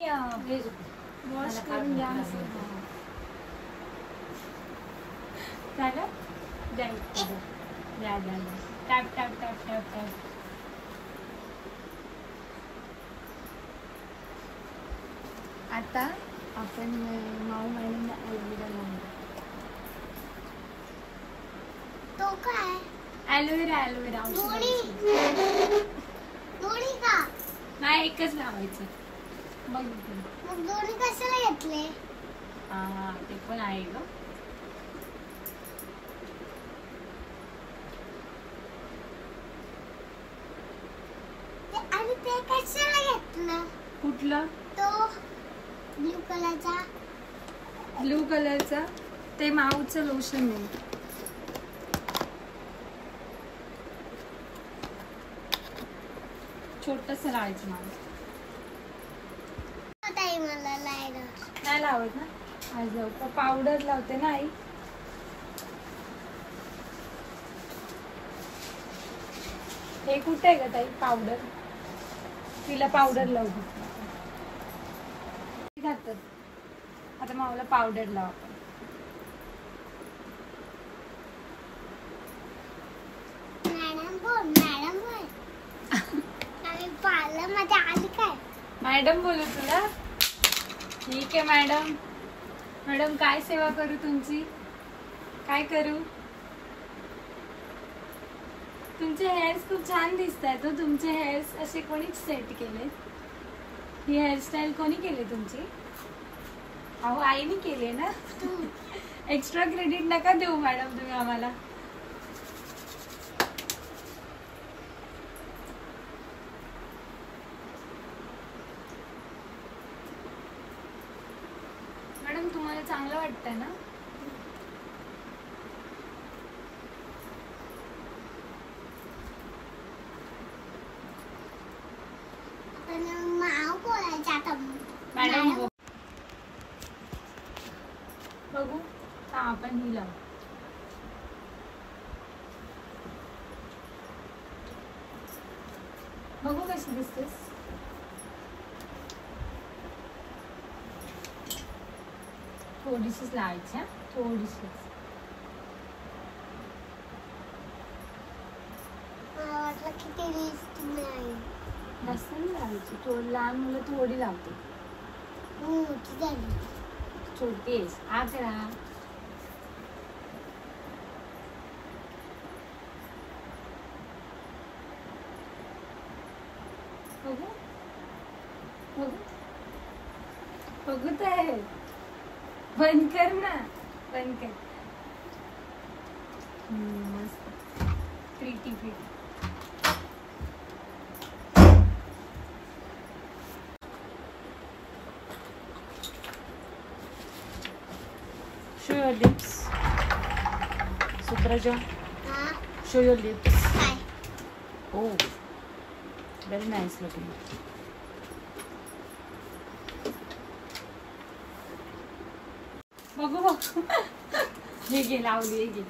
Wash करून घ्या. झालं द्या tap tap tap tap tap. आता आपण माऊ महिन्यांना ॲलोवेरा लावू. तो काय ॲलोवेरा ॲलोवेरा दोन्ही का नाही एकच लावायचं. मग दोन्ही कशाला घेतले? हा ते पण आहे ग. आणि ते कशाला घेतलं? कुठलं? तो ब्लू कलरचा. ब्लू कलरचा ते माऊचं लोशन आहे. छोटस लावायचं माऊ. मला नाही लावत ना. आज लावतो पावडर लावते ना आई. हे कुठे आहे ग ताई पावडर? तिला पावडर लावू घालतात. आता माऊला पावडर लाव. मॅडम बोल आणि पार्लर मध्ये आली काय? मॅडम बोलू तुला? ठीक आहे मॅडम. मॅडम काय सेवा करू तुमची? काय करू? तुमचे हेअर्स खूप छान दिसत आहेत. तुमचे हेअर्स असे कोणीच सेट केले? ही हेअरस्टाईल कोणी केली तुमची? अहो आईने केले ना. एक्स्ट्रा क्रेडिट नका देऊ मॅडम तुम्ही आम्हाला. मॅडम तुम्हाला चांगलं वाटतंय ना? माव बोलायचं आता. मॅडम बघू आपण ही लावू. बघू कशी दिसतेस? थोडीशीच लावायची. थोडीशीच. मला वाटलं किती दिसत नाही. जास्त नाही लावायची. थोडी लहान मुलं थोडी लावते. मोठी झाली. छोटी आहेस. 11. बघू बघू बघू तर. बंद कर ना. बंद कर. मस्त pretty pretty. Show your lips. Supraja. Show your lips. Hi. Oh, very nice looking. बघू बघू. हे घे लावली. हे घे.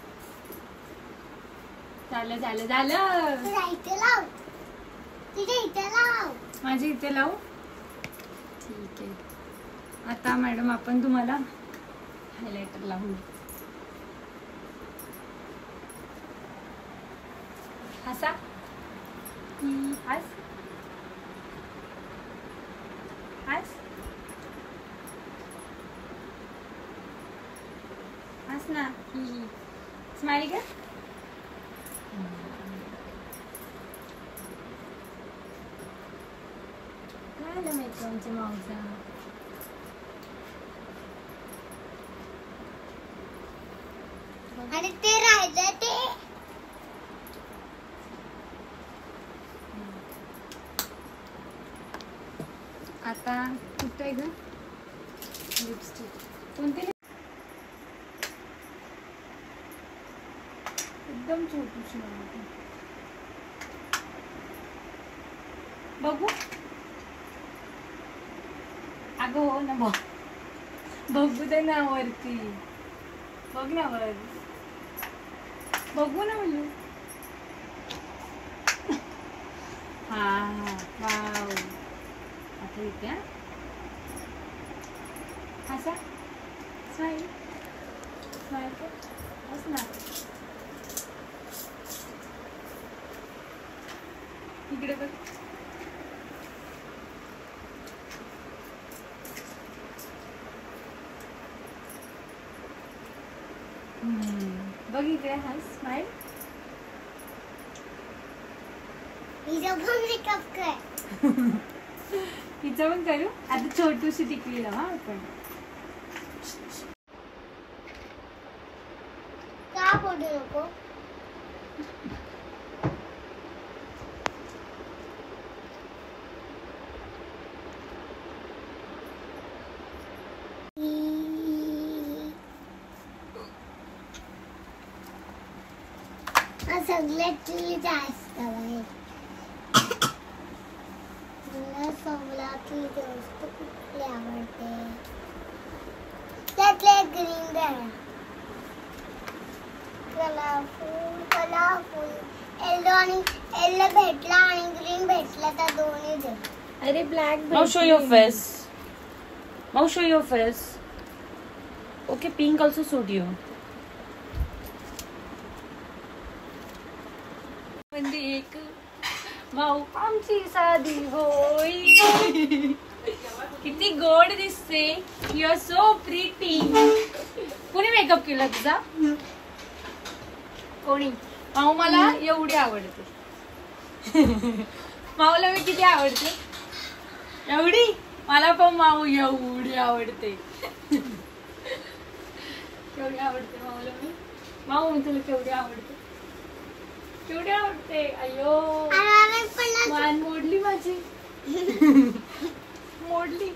झालं झालं झालं. तुझ्या इथे लाव. तुझ्या इथे लाव. माझ्या इथे लावू. ठीक आहे. आता मॅडम आपण तुम्हाला हायलाइटर लावू. हसा. हस हस हस ना. स्माइल कर. काय मेकअपच्या मावसा. आणि ते राहिलं ते. आता कुठं आहे ग लिपस्टिक? कोणती? एकदम छोटीशी. बघू. अगं हो ना बघ. बघू दे ना वरती. बघ ना वर. बघू ना म्हणजे. हा वाव. आता इथे कसा स्माइल स्माइल कर बस ना इकडे बघ बघ इकडे हा स्माइल हिचं पण मेकअप कर. तिचं पण करू आता छोटूशी टिकली लावा आपण का पडू नको. सगळ्यात जास्त आहे मला सगळ्यातली वस्तू कुठली आवडते त्यातले ग्रीन द्या कलरफुल कलरफुल येलो भेटला आणि ग्रीन भेटला तर दोन्ही दे. अरे black Now show your face. Now show your face. Okay, pink also suit you. म्हणजे एक भाऊ आमची साधी होई किती गोड दिसते. You are so pretty. कोणी मेकअप केला तुझा कोणी माऊ मला एवढी आवडते माऊला मी किती आवडते एवढी मला पण माऊ एवढी आवडते केवढी आवडते माऊला मी माऊ मी तुला केवढी आवडते केवढी आवडते. अयो मान मोडली माझी मोडली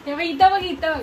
हे बघ इथं बघ